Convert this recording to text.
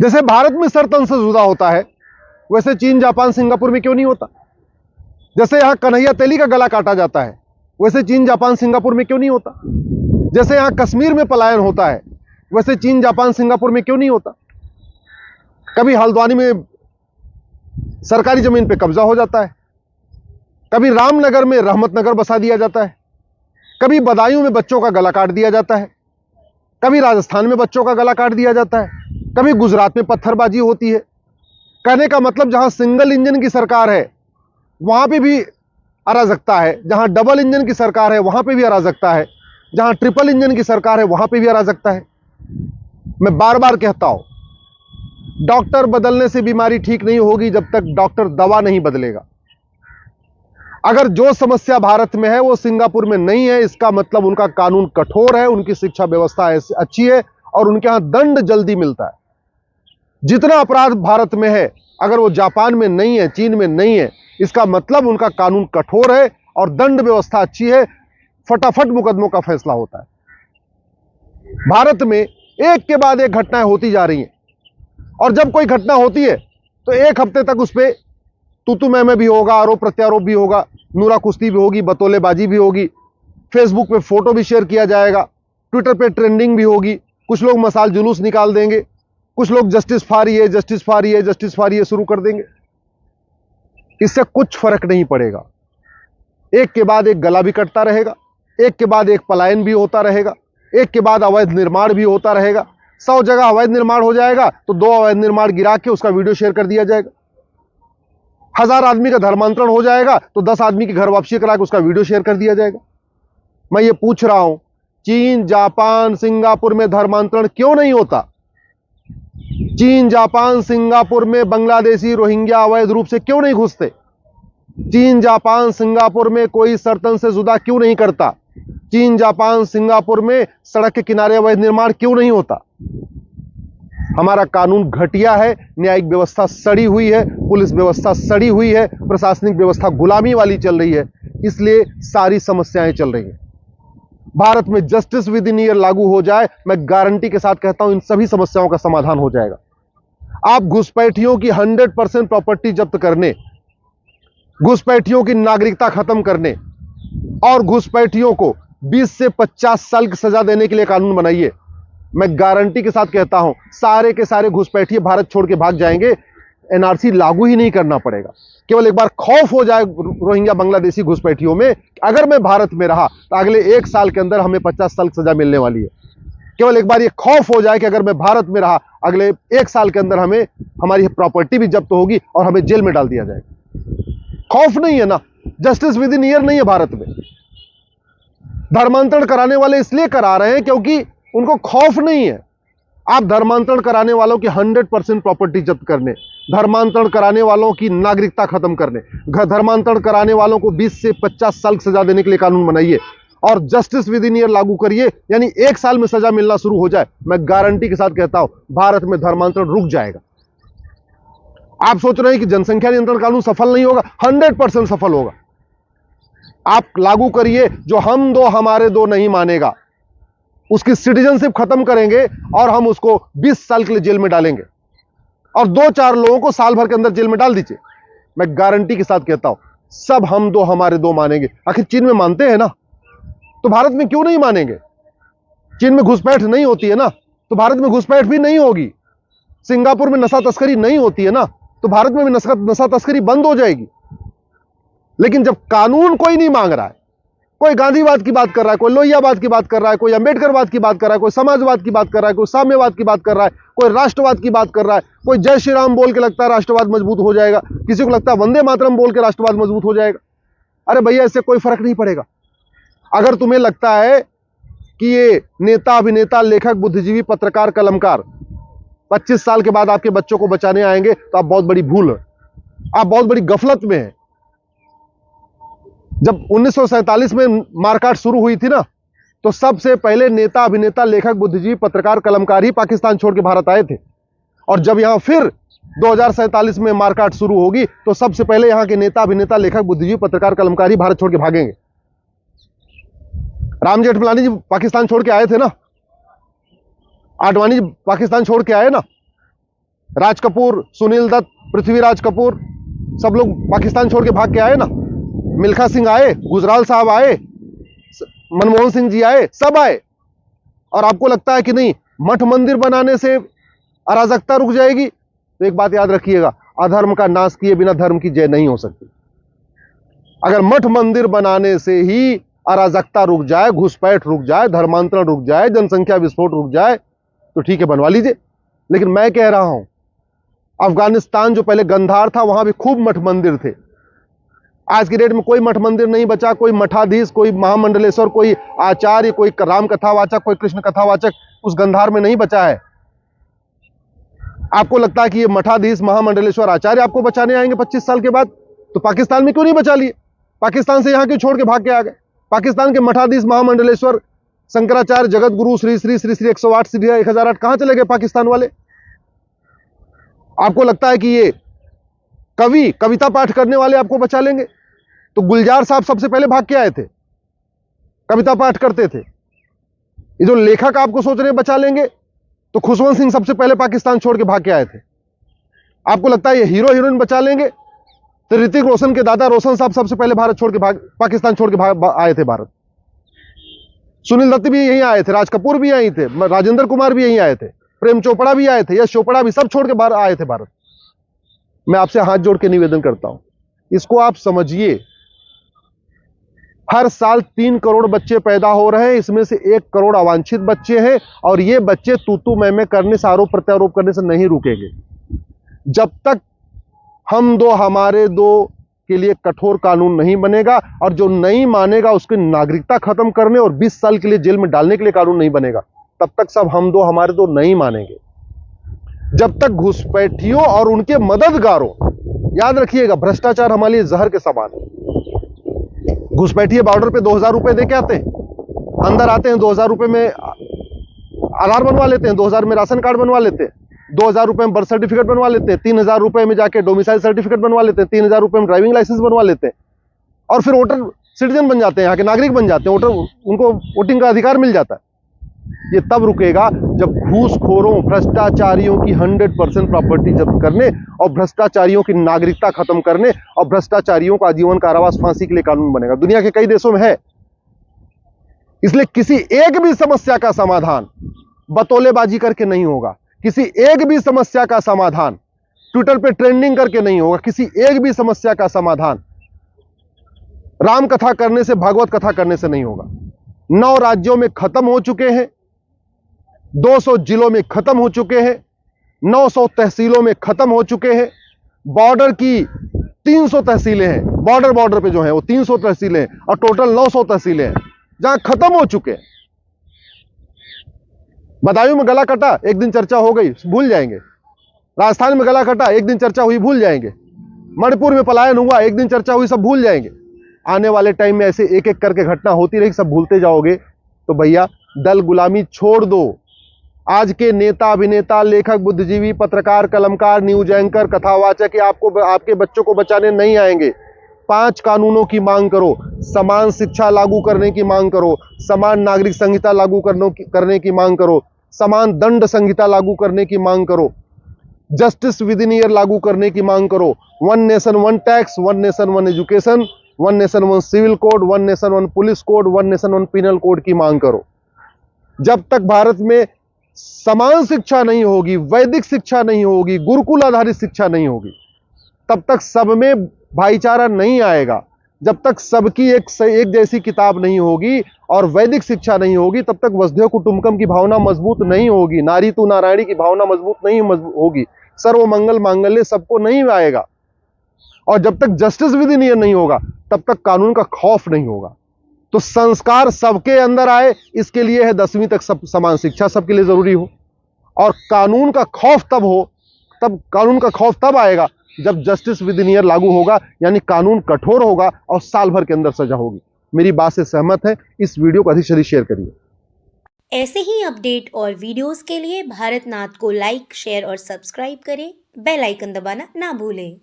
जैसे भारत में सर तन से जुदा होता है, वैसे चीन, जापान, सिंगापुर में क्यों नहीं होता? जैसे यहां कन्हैया तेली का गला काटा जाता है, वैसे चीन, जापान, सिंगापुर में क्यों नहीं होता? जैसे यहां कश्मीर में पलायन होता है, वैसे चीन, जापान, सिंगापुर में क्यों नहीं होता? कभी हल्द्वानी में सरकारी जमीन पे कब्जा हो जाता है, कभी रामनगर में रहमतनगर बसा दिया जाता है, कभी बदायूं में बच्चों का गला काट दिया जाता है, कभी राजस्थान में बच्चों का गला काट दिया जाता है, कभी गुजरात में पत्थरबाजी होती है। कहने का मतलब जहां सिंगल इंजन की सरकार है वहां पे भी अराजकता है, जहां डबल इंजन की सरकार है वहां पे भी अराजकता है, जहां ट्रिपल इंजन की सरकार है वहां पे भी अराजकता है। मैं बार बार कहता हूं, डॉक्टर बदलने से बीमारी ठीक नहीं होगी जब तक डॉक्टर दवा नहीं बदलेगा। अगर जो समस्या भारत में है वो सिंगापुर में नहीं है, इसका मतलब उनका कानून कठोर है, उनकी शिक्षा व्यवस्था अच्छी है और उनके यहां दंड जल्दी मिलता है। जितना अपराध भारत में है अगर वो जापान में नहीं है, चीन में नहीं है, इसका मतलब उनका कानून कठोर है और दंड व्यवस्था अच्छी है, फटाफट मुकदमों का फैसला होता है। भारत में एक के बाद एक घटनाएं होती जा रही हैं और जब कोई घटना होती है तो एक हफ्ते तक उस पर तू मैं भी होगा, आरोप प्रत्यारोप भी होगा, नूरा कुश्ती भी होगी, बतौलेबाजी भी होगी, फेसबुक पे फोटो भी शेयर किया जाएगा, ट्विटर पे ट्रेंडिंग भी होगी, कुछ लोग मसाल जुलूस निकाल देंगे, कुछ लोग जस्टिस फॉर ये, जस्टिस फॉर ये, जस्टिस फॉर ये शुरू कर देंगे। इससे कुछ फर्क नहीं पड़ेगा। एक के बाद एक गला भी कटता रहेगा, एक के बाद एक पलायन भी होता रहेगा, एक के बाद अवैध निर्माण भी होता रहेगा। 100 जगह अवैध निर्माण हो जाएगा तो 2 अवैध निर्माण गिरा के उसका वीडियो शेयर कर दिया जाएगा। 1000 आदमी का धर्मांतरण हो जाएगा तो 10 आदमी की घर वापसी करा के उसका वीडियो शेयर कर दिया जाएगा। मैं ये पूछ रहा हूं, चीन, जापान, सिंगापुर में धर्मांतरण क्यों नहीं होता? चीन, जापान, सिंगापुर में बांग्लादेशी रोहिंग्या अवैध रूप से क्यों नहीं घुसते? चीन, जापान, सिंगापुर में कोई सरतन से जुदा क्यों नहीं करता? चीन, जापान, सिंगापुर में सड़क के किनारे अवैध निर्माण क्यों नहीं होता? हमारा कानून घटिया है, न्यायिक व्यवस्था सड़ी हुई है, पुलिस व्यवस्था सड़ी हुई है, प्रशासनिक व्यवस्था गुलामी वाली चल रही है, इसलिए सारी समस्याएं चल रही हैं। भारत में जस्टिस विद इन ईयर लागू हो जाए, मैं गारंटी के साथ कहता हूं इन सभी समस्याओं का समाधान हो जाएगा। आप घुसपैठियों की 100% प्रॉपर्टी जब्त करने, घुसपैठियों की नागरिकता खत्म करने और घुसपैठियों को 20 से 50 साल की सजा देने के लिए कानून बनाइए। मैं गारंटी के साथ कहता हूं सारे के सारे घुसपैठिए भारत छोड़ के भाग जाएंगे, एनआरसी लागू ही नहीं करना पड़ेगा। केवल एक बार खौफ हो जाए रोहिंग्या बांग्लादेशी घुसपैठियों में, अगर मैं भारत में रहा तो अगले 1 साल के अंदर हमें 50 साल की सजा मिलने वाली है। केवल एक बार ये खौफ हो जाए कि अगर मैं भारत में रहा अगले 1 साल के अंदर हमें हमारी प्रॉपर्टी भी जब्त होगी और हमें जेल में डाल दिया जाएगा। खौफ नहीं है ना, जस्टिस विद इन ईयर नहीं है भारत में। धर्मांतरण कराने वाले इसलिए करा रहे हैं क्योंकि उनको खौफ नहीं है। आप धर्मांतरण कराने वालों की 100% प्रॉपर्टी जब्त करने, धर्मांतरण कराने वालों की नागरिकता खत्म करने, धर्मांतरण कराने वालों को 20 से 50 साल की सजा देने के लिए कानून बनाइए और जस्टिस विद इन ईयर लागू करिए, यानी 1 साल में सजा मिलना शुरू हो जाए। मैं गारंटी के साथ कहता हूं भारत में धर्मांतरण रुक जाएगा। आप सोच रहे हैं कि जनसंख्या नियंत्रण कानून सफल नहीं होगा, 100% सफल होगा। आप लागू करिए, जो हम दो हमारे दो नहीं मानेगा उसकी सिटीजनशिप खत्म करेंगे और हम उसको 20 साल के लिए जेल में डालेंगे और 2-4 लोगों को साल भर के अंदर जेल में डाल दीजिए। मैं गारंटी के साथ कहता हूं सब हम दो हमारे दो मानेंगे। आखिर चीन में मानते हैं ना, तो भारत में क्यों नहीं मानेंगे? चीन में घुसपैठ नहीं होती है ना, तो भारत में घुसपैठ भी नहीं होगी। सिंगापुर में नशा तस्करी नहीं होती है ना, तो भारत में भी नशा तस्करी बंद हो जाएगी। लेकिन जब कानून कोई नहीं मांग रहा है, कोई गांधीवाद की बात कर रहा है, कोई लोहियावाद की बात कर रहा है, कोई अंबेडकरवाद की बात कर रहा है, कोई समाजवाद की बात कर रहा है, कोई साम्यवाद की बात कर रहा है, कोई राष्ट्रवाद की बात कर रहा है, कोई जय श्री राम बोल के लगता है राष्ट्रवाद मजबूत हो जाएगा, किसी को लगता है वंदे मातरम बोल के राष्ट्रवाद मजबूत हो जाएगा। अरे भैया, इससे कोई फर्क नहीं पड़ेगा। अगर तुम्हें लगता है कि ये नेता, अभिनेता, लेखक, बुद्धिजीवी, पत्रकार, कलमकार 25 साल के बाद आपके बच्चों को बचाने आएंगे तो आप बहुत बड़ी भूल है, आप बहुत बड़ी गफलत में हैं। जब 1947 में मारकाट शुरू हुई थी ना, तो सबसे पहले नेता, अभिनेता, लेखक, बुद्धिजीवी, पत्रकार, कलमकार ही पाकिस्तान छोड़ के भारत आए थे। और जब यहां फिर 2047 में मारकाट शुरू होगी तो सबसे पहले यहां के नेता, अभिनेता, लेखक, बुद्धिजीवी, पत्रकार, कलमकार ही भारत छोड़ के भागेंगे। राम जेठमलानी जी पाकिस्तान छोड़ के आए थे ना, आडवाणी जी पाकिस्तान छोड़ के आए ना, राज कपूर, सुनील दत्त, पृथ्वीराज कपूर, सब लोग पाकिस्तान छोड़ के भाग के आए ना। मिल्खा सिंह आए, गुजराल साहब आए, मनमोहन सिंह जी आए, सब आए। और आपको लगता है कि नहीं मठ मंदिर बनाने से अराजकता रुक जाएगी? तो एक बात याद रखिएगा, अधर्म का नाश किए बिना धर्म की जय नहीं हो सकती। अगर मठ मंदिर बनाने से ही अराजकता रुक जाए, घुसपैठ रुक जाए, धर्मांतरण रुक जाए, जनसंख्या विस्फोट रुक जाए, तो ठीक है, बनवा लीजिए। लेकिन मैं कह रहा हूं, अफगानिस्तान जो पहले गंधार था, वहां भी खूब मठ मंदिर थे। आज की डेट में कोई मठ मंदिर नहीं बचा, कोई मठाधीश, कोई महामंडलेश्वर, कोई आचार्य, कोई राम कथावाचक, कोई कृष्ण कथावाचक उस गंधार में नहीं बचा है। आपको लगता है कि ये मठाधीश, महामंडलेश्वर, आचार्य आपको बचाने आएंगे 25 साल के बाद? तो पाकिस्तान में क्यों नहीं बचा लिए? पाकिस्तान से यहां क्यों छोड़ के भाग के आ गए? पाकिस्तान के मठाधीश, महामंडलेश्वर, शंकराचार्य, जगत गुरु, श्री श्री श्री श्री 108 श्री 1008 कहां चले गए पाकिस्तान वाले? आपको लगता है कि ये कवि, कविता पाठ करने वाले आपको बचा लेंगे? तो गुलजार साहब सबसे पहले भाग के आए थे, कविता पाठ करते थे। ये जो लेखक आपको सोच रहे बचा लेंगे, तो खुशवंत सिंह सबसे पहले पाकिस्तान छोड़ के भाग के आए थे। आपको लगता है ये हीरो हीरोइन बचा लेंगे? तो ऋतिक रोशन के दादा रोशन साहब सबसे पहले भारत छोड़ के पाकिस्तान छोड़ के आए थे भारत। सुनील दत्त भी यहीं आए थे, राज कपूर भी यहीं थे, राजेंद्र कुमार भी यहीं आए थे, प्रेम चोपड़ा भी आए थे, यश चोपड़ा भी, सब छोड़ के बाहर आए थे भारत। मैं आपसे हाथ जोड़ के निवेदन करता हूं, इसको आप समझिए। हर साल 3 करोड़ बच्चे पैदा हो रहे हैं, इसमें से 1 करोड़ अवांछित बच्चे हैं, और ये बच्चे तू मैं करने से, आरोप प्रत्यारोप करने से नहीं रुकेंगे। जब तक हम दो हमारे दो के लिए कठोर कानून नहीं बनेगा, और जो नहीं मानेगा उसकी नागरिकता खत्म करने और 20 साल के लिए जेल में डालने के लिए कानून नहीं बनेगा, तब तक सब हम दो हमारे दो नहीं मानेंगे। जब तक घुसपैठियों और उनके मददगारों, याद रखिएगा, भ्रष्टाचार हमारे लिए जहर के समान है। घुसपैठिए बॉर्डर पे 2000 रुपए दे के आते हैं, अंदर आते हैं, 2000 रुपए में आधार बनवा लेते हैं, 2000 में राशन कार्ड बनवा लेते हैं, 2000 रुपए में बर्थ सर्टिफिकेट बनवा लेते हैं, 3000 रुपए में जाके डोमिसाइल सर्टिफिकेट बनवा लेते हैं, 3000 रुपए में ड्राइविंग लाइसेंस बनवा लेते हैं, और फिर वोटर सिटीजन बन जाते हैं, यहाँ के नागरिक बन जाते हैं, उनको वोटिंग का अधिकार मिल जाता है। ये तब रुकेगा जब घूसखोरों, भ्रष्टाचारियों की 100% प्रॉपर्टी जब्त करने, और भ्रष्टाचारियों की नागरिकता खत्म करने, और भ्रष्टाचारियों का आजीवन कारावास, फांसी के लिए कानून बनेगा। दुनिया के कई देशों में है। इसलिए किसी एक भी समस्या का समाधान बतौलेबाजी करके नहीं होगा, किसी एक भी समस्या का समाधान ट्विटर पे ट्रेंडिंग करके नहीं होगा, किसी एक भी समस्या का समाधान राम कथा करने से, भागवत कथा करने से नहीं होगा। 9 राज्यों में खत्म हो चुके हैं, 200 जिलों में खत्म हो चुके हैं, 900 तहसीलों में खत्म हो चुके हैं, बॉर्डर की 300 तहसीलें हैं, बॉर्डर पे जो है वो 300 तहसीलें हैं, और टोटल 900 तहसीलें हैं जहां खत्म हो चुके हैं। बदायूं में गला कटा, एक दिन चर्चा हो गई, भूल जाएंगे। राजस्थान में गला कटा, एक दिन चर्चा हुई, भूल जाएंगे। मणिपुर में पलायन हुआ, एक दिन चर्चा हुई, सब भूल जाएंगे। आने वाले टाइम में ऐसे एक एक करके घटना होती रहेगी, सब भूलते जाओगे। तो भैया दल गुलामी छोड़ दो। आज के नेता, अभिनेता, लेखक, बुद्धिजीवी, पत्रकार, कलमकार, न्यूज एंकर, कथावाचक आपको, आपके बच्चों को बचाने नहीं आएंगे। 5 कानूनों की मांग करो, समान शिक्षा लागू करने की मांग करो, समान नागरिक संहिता लागू करने की मांग करो, समान दंड संहिता लागू करने की मांग करो, जस्टिस विद इन ईयर लागू करने की मांग करो, 1 nation 1 tax, 1 nation 1 education, 1 nation 1 civil code, 1 nation 1 police code, 1 nation 1 penal code की मांग करो। जब तक भारत में समान शिक्षा नहीं होगी, वैदिक शिक्षा नहीं होगी, गुरुकुल आधारित शिक्षा नहीं होगी, तब तक सब में भाईचारा नहीं आएगा। जब तक सबकी एक जैसी किताब नहीं होगी और वैदिक शिक्षा नहीं होगी, तब तक वसुधैव कुटुंबकम की भावना मजबूत नहीं होगी, नारी तू नारायणी की भावना मजबूत नहीं होगी, सर्व मंगल मांगल्य सबको नहीं आएगा। और जब तक जस्टिस विद इन ईयर नहीं होगा, तब तक कानून का खौफ नहीं होगा। तो संस्कार सबके अंदर आए, इसके लिए है 10वीं तक सब समान शिक्षा सबके लिए जरूरी हो। और कानून का खौफ तब हो, तब कानून का खौफ तब आएगा जब जस्टिस विद इन ईयर लागू होगा, यानी कानून कठोर होगा और साल भर के अंदर सजा होगी। मेरी बात से सहमत है? इस वीडियो को अधिक से अधिक शेयर करिए। ऐसे ही अपडेट और वीडियोस के लिए भारतनाथ को लाइक, शेयर और सब्सक्राइब करें। बेल आइकन दबाना ना भूलें।